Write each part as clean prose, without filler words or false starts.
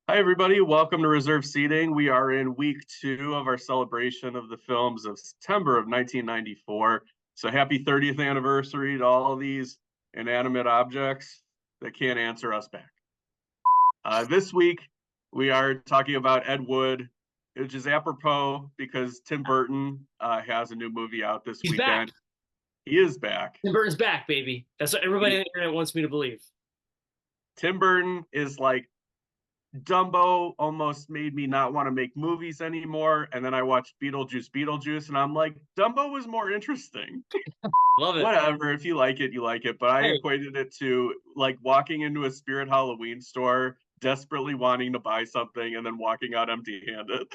Hi, everybody. Welcome to Reserve Seating. We are in week two of our celebration of the films of September of 1994. So happy 30th anniversary to all of these inanimate objects that can't answer us back. This week, we are talking about Ed Wood, which is apropos because Tim Burton has a new movie out this He's back. weekend. He is back. Tim Burton's back, baby. That's what everybody on the internet wants me to believe. Tim Burton is like Dumbo almost made me not want to make movies anymore. And then I watched Beetlejuice, and I'm like, Dumbo was more interesting. Love it. Whatever, if you like it, you like it. But I Hey, equated it to like walking into a Spirit Halloween store, desperately wanting to buy something, and then walking out empty handed.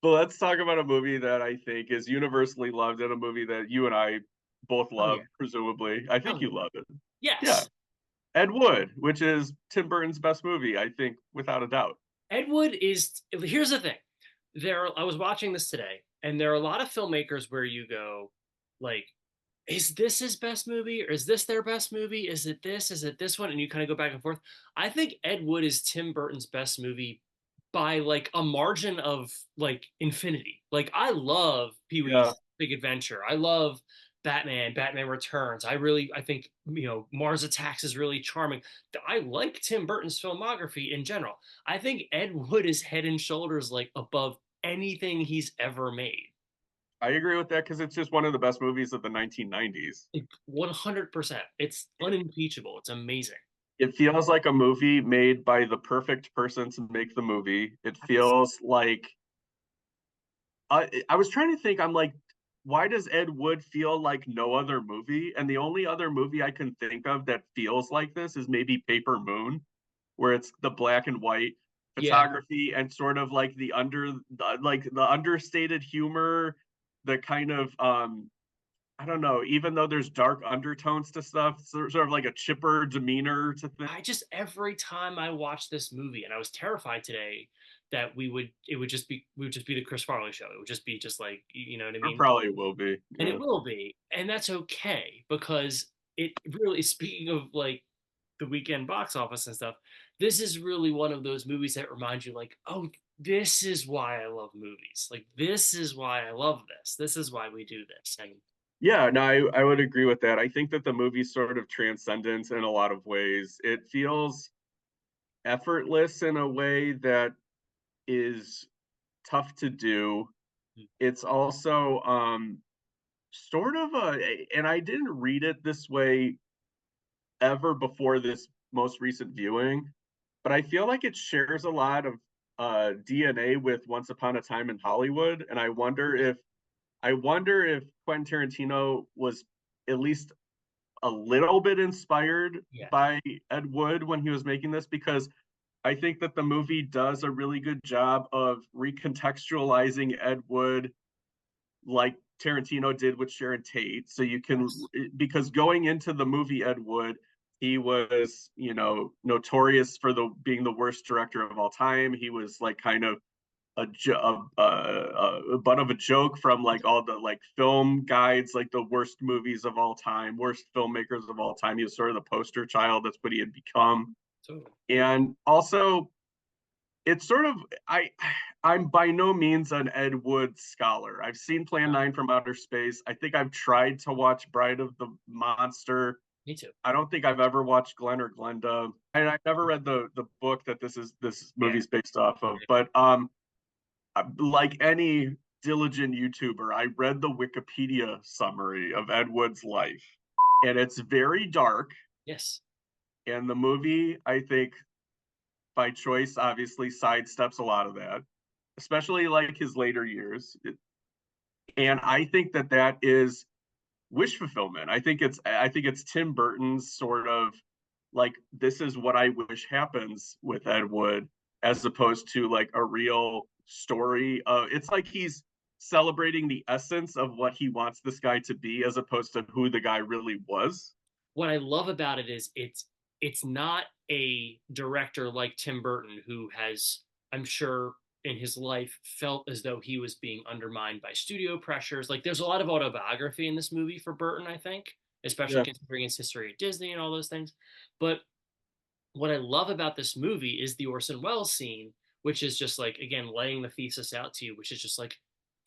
But let's talk about a movie that I think is universally loved and a movie that you and I both hell yeah. love, presumably. I Hell think you yeah. love it. Yeah. Yes. Ed Wood, which is Tim Burton's best movie, I think, without a doubt. Ed Wood is, here's the thing. I was watching this today, and there are a lot of filmmakers where you go, like, is this his best movie? Or is this their best movie? Is it this? Is it this one? And you kind of go back and forth. I think Ed Wood is Tim Burton's best movie by like a margin of like infinity. Like I love Pee Yeah. Wee's Big Adventure. I love Batman Returns. I think, Mars Attacks is really charming. I like Tim Burton's filmography in general. I think Ed Wood is head and shoulders like above anything he's ever made. I agree with that because it's just one of the best movies of the 1990s. Like 100%. It's unimpeachable. It's amazing. It feels like a movie made by the perfect person to make the movie. It feels like I was trying to think. I'm like, why does Ed Wood feel like no other movie? And the only other movie I can think of that feels like this is maybe Paper Moon, where it's the black and white Yeah. photography and sort of like the understated humor, the kind of I don't know, even though there's dark undertones to stuff, sort of like a chipper demeanor to things. Every time I watch this movie, and I was terrified today that we would just be the Chris Farley show. It would just be just like, you know what I It mean? probably will be. And it Yeah. will be. And that's okay because it really, speaking of like the weekend box office and stuff, this is really one of those movies that remind you, like, oh, this is why I love movies. Like, this is why I love this. This is why we do this. And Yeah, no, I would agree with that. I think that the movie's sort of transcendent in a lot of ways. It feels effortless in a way that is tough to do. It's also sort of and I didn't read it this way ever before this most recent viewing, but I feel like it shares a lot of DNA with Once Upon a Time in Hollywood, and I wonder if Quentin Tarantino was at least a little bit inspired yeah, by Ed Wood when he was making this, because I think that the movie does a really good job of recontextualizing Ed Wood like Tarantino did with Sharon Tate. So you can, yes. because going into the movie Ed Wood, he was, notorious for the being the worst director of all time. He was like kind of a butt of a joke from like all the like film guides, like the worst movies of all time, worst filmmakers of all time. He was sort of the poster child. That's what he had become. Totally. And also, it's sort of I'm by no means an Ed Wood scholar. I've seen Plan No, 9 from Outer Space. I think I've tried to watch Bride of the Monster. me too. I don't think I've ever watched Glenn or Glenda. And I've never read the book that this Yeah. movie's based off of. But like any diligent YouTuber, I read the Wikipedia summary of Ed Wood's life, and it's very dark. Yes. And the movie, I think, by choice, obviously sidesteps a lot of that, especially like his later years. And I think that that is wish fulfillment. I think it's Tim Burton's sort of like, this is what I wish happens with Ed Wood, as opposed to like a real story. It's like he's celebrating the essence of what he wants this guy to be, as opposed to who the guy really was. What I love about it is it's not a director like Tim Burton who has, I'm sure, in his life felt as though he was being undermined by studio pressures. Like there's a lot of autobiography in this movie for Burton, I think, especially Yeah. considering his history at Disney and all those things. But what I love about this movie is the Orson Welles scene which is just like, again, laying the thesis out to you, which is just like,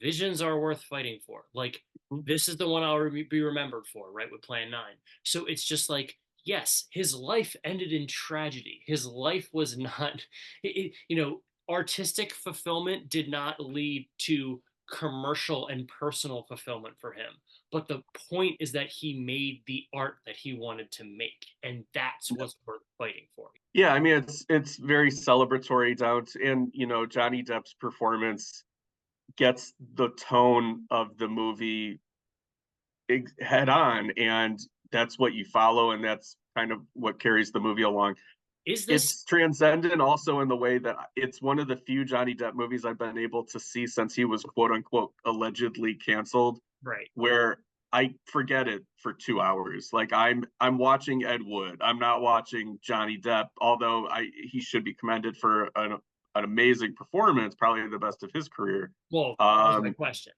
visions are worth fighting for. Like, Mhm. this is the one I'll be remembered for, right? With Plan 9. So it's just like, yes, his life ended in tragedy. His life was not, artistic fulfillment did not lead to commercial and personal fulfillment for him. But the point is that he made the art that he wanted to make, and that's Yeah. what's worth fighting for. Yeah, I mean it's very celebratory down to, and Johnny Depp's performance gets the tone of the movie head on, and that's what you follow, and that's kind of what carries the movie along. Is this It's transcendent also in the way that it's one of the few Johnny Depp movies I've been able to see since he was quote unquote allegedly canceled, right? where I forget it for 2 hours. Like I'm watching Ed Wood. I'm not watching Johnny Depp, although I he should be commended for an amazing performance, probably the best of his career. Well, that was my Um, question.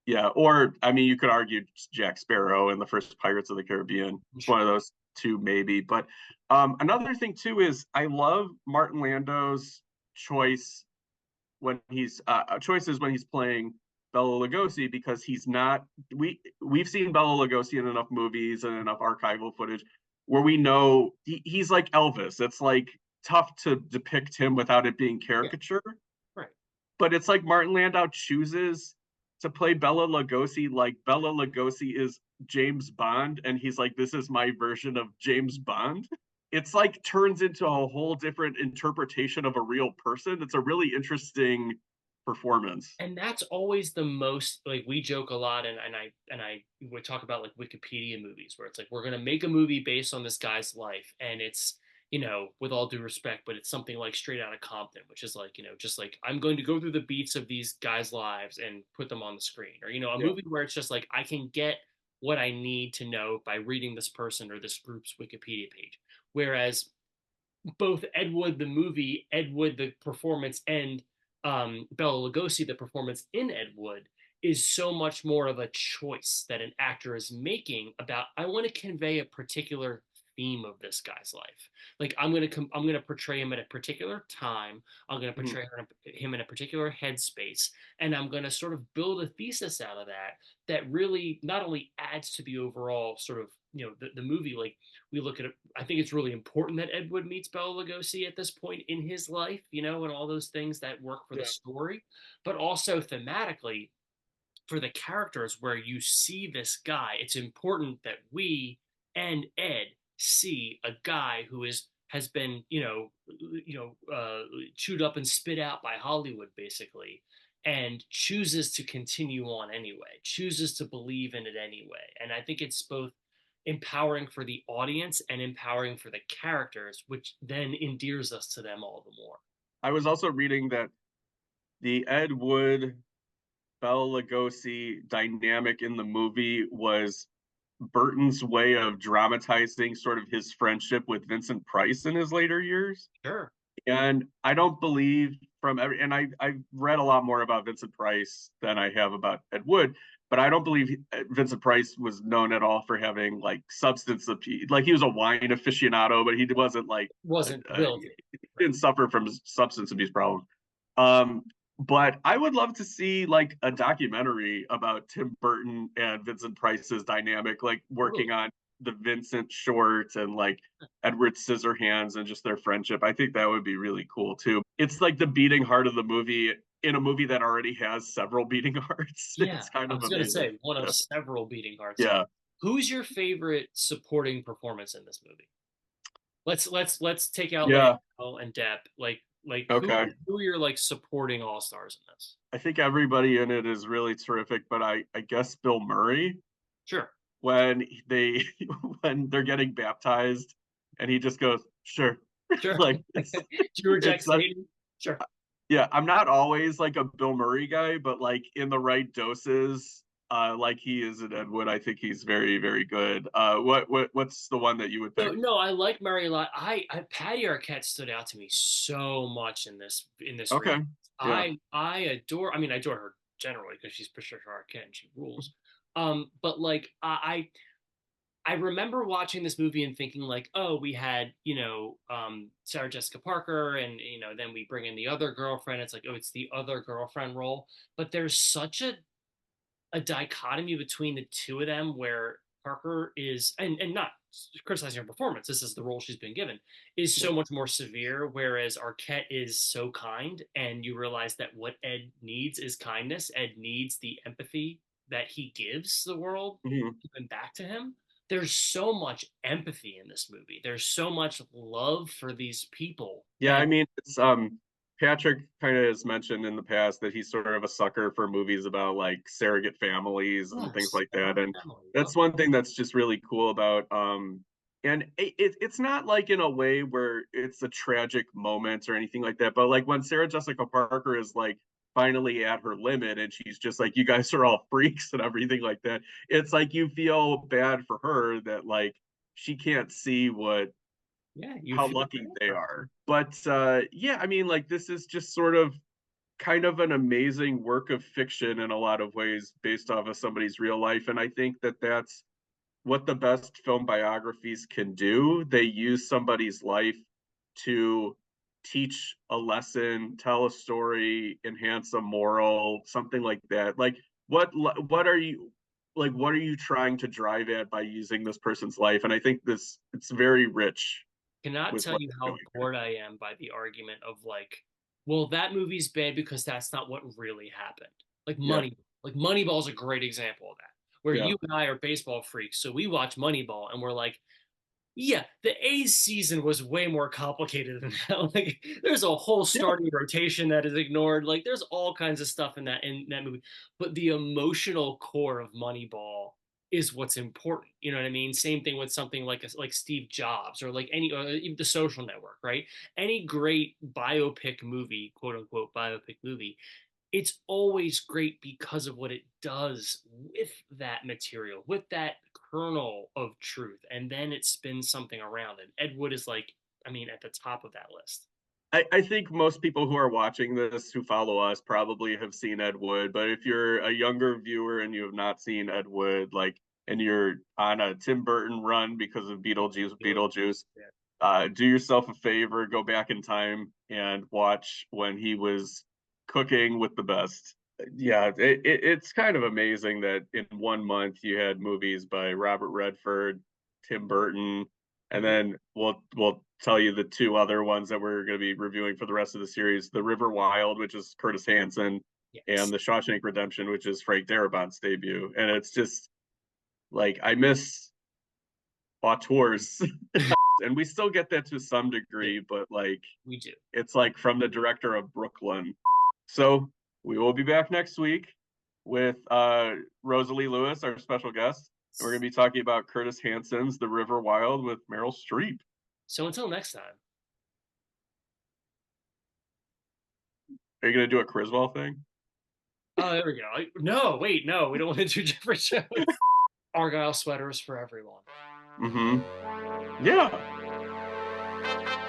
yeah, or I mean, you could argue Jack Sparrow in the first Pirates of the Caribbean. It's one of those two, maybe. But another thing too is I love Martin Lando's choice when he's choices when he's playing Bela Lugosi, because he's not. We've seen Bela Lugosi in enough movies and enough archival footage where we know he's like Elvis. It's like tough to depict him without it being Yeah, caricature, right. but it's like Martin Landau chooses to play Bela Lugosi like Bela Lugosi is James Bond, and he's like, "This is my version of James Bond." It's like turns into a whole different interpretation of a real person. It's a really interesting performance. And that's always the most, like, we joke a lot, and I would talk about like Wikipedia movies where it's like, we're gonna make a movie based on this guy's life, and it's, with all due respect, but it's something like Straight Outta Compton, which is like, just like, I'm going to go through the beats of these guys' lives and put them on the screen, or a Yeah, movie where it's just like, I can get what I need to know by reading this person or this group's Wikipedia page. Whereas both Ed Wood the movie, Ed Wood the performance, and Bela Lugosi the performance in Ed Wood is so much more of a choice that an actor is making about, I want to convey a particular theme of this guy's life. Like, I'm gonna portray him at a particular time. I'm gonna mhm, portray him in a particular headspace, and I'm gonna sort of build a thesis out of that that really not only adds to the overall sort of, the movie. Like, we look at it, I think it's really important that Ed Wood meets Bela Lugosi at this point in his life, and all those things that work for the yeah, story, but also thematically for the characters where you see this guy. It's important that we and Ed see a guy who has been, chewed up and spit out by Hollywood, basically, and chooses to continue on anyway, chooses to believe in it anyway. And I think it's both empowering for the audience and empowering for the characters, which then endears us to them all the more. I was also reading that the Ed Wood Bela Lugosi dynamic in the movie was Burton's way of dramatizing sort of his friendship with Vincent Price in his later years. Sure. And I don't believe from every, and I've read a lot more about Vincent Price than I have about Ed Wood, but I don't believe Vincent Price was known at all for having like substance abuse. Like he was a wine aficionado, but he wasn't like, Wasn't guilty. he Right. didn't suffer from substance abuse problems. Um, but I would love to see like a documentary about Tim Burton and Vincent Price's dynamic, like Ooh, working on the Vincent shorts and like Edward Scissorhands and just their friendship. I think that would be really cool too. It's like the beating heart of the movie in a movie that already has several beating hearts. yeah, It's kind I of was gonna amazing. say one of Yeah. several beating hearts. Yeah. Who's your favorite supporting performance in this movie? Let's take out Yeah. Lando and Depp. Like who Okay. who are your like supporting all stars in this? I think everybody in it is really terrific, but I guess Bill Murray Sure, when they when they're getting baptized and he just goes, sure. sure. Like Drew it's like Jackson. Sure. yeah, I'm not always like a Bill Murray guy, but like in the right doses, like he is in Ed Wood, I think he's very, very good. What's the one that you would So pick? no, I like Murray a lot. I Patty Arquette stood out to me so much in this re. Okay. Yeah. I adore. I mean, I adore her generally because she's Patricia Arquette and she rules. But like I remember watching this movie and thinking like, oh, we had, Sarah Jessica Parker, and then we bring in the other girlfriend. It's like, oh, it's the other girlfriend role. But there's such a dichotomy between the two of them where Parker is, and not criticizing her performance, this is the role she's been given, is so much more severe, whereas Arquette is so kind, and you realize that what Ed needs is kindness. Ed needs the empathy that he gives the world Mhm. given back to him. There's so much empathy in this movie. There's so much love for these people. Yeah, I And mean, it's Patrick kind of has mentioned in the past that he's sort of a sucker for movies about like surrogate families and things yes, like that. And family love. that's one thing that's just really cool about and it's not like in a way where it's a tragic moment or anything like that, but like when Sarah Jessica Parker is like finally at her limit and she's just like, you guys are all freaks and everything like that, it's like you feel bad for her that like she can't see what Yeah, you how feel lucky bad they for her. are. But yeah, I mean, like this is just sort of kind of an amazing work of fiction in a lot of ways based off of somebody's real life. And I think that that's what the best film biographies can do. They use somebody's life to teach a lesson, tell a story, enhance a moral, something like that. Like what are you like what are you trying to drive at by using this person's life? And I think this it's very rich Cannot with tell what you they're how doing there. bored I am by the argument of like, well, that movie's bad because that's not what really happened. Like Yeah, Moneyball is a great example of that, where yeah, you and I are baseball freaks, so we watch Moneyball and we're like, yeah, the A's season was way more complicated than that. Like, there's a whole yeah. starting rotation that is ignored. Like, there's all kinds of stuff in that movie. But the emotional core of Moneyball is what's important. You know what I mean? Same thing with something like Steve Jobs, or like any even The Social Network, right? Any great biopic movie, quote unquote biopic movie, it's always great because of what it does with that material, with that kernel of truth, and then it spins something around it. Ed Wood is like, I mean, at the top of that list. I think most people who are watching this who follow us probably have seen Ed Wood, but if you're a younger viewer and you have not seen Ed Wood, like, and you're on a Tim Burton run because of Beetlejuice, Yeah. do yourself a favor, go back in time and watch when he was cooking with the best. Yeah, it's kind of amazing that in 1 month you had movies by Robert Redford, Tim Burton, and Mhm. then we'll tell you the two other ones that we're going to be reviewing for the rest of the series: The River Wild, which is Curtis Hanson, and Yes. The Shawshank Redemption, which is Frank Darabont's debut. And it's just like I miss auteurs, and we still get that to some Yeah, degree, but like we do. it's like from the director of Brooklyn. So we will be back next week with Rosalie Lewis, our special guest. And we're going to be talking about Curtis Hanson's The River Wild with Meryl Streep. So until next time. Are you going to do a Criswell thing? Oh, there we go. No, wait, no, we don't want to do different shows. Argyle sweaters for everyone. Mm-hmm. Yeah.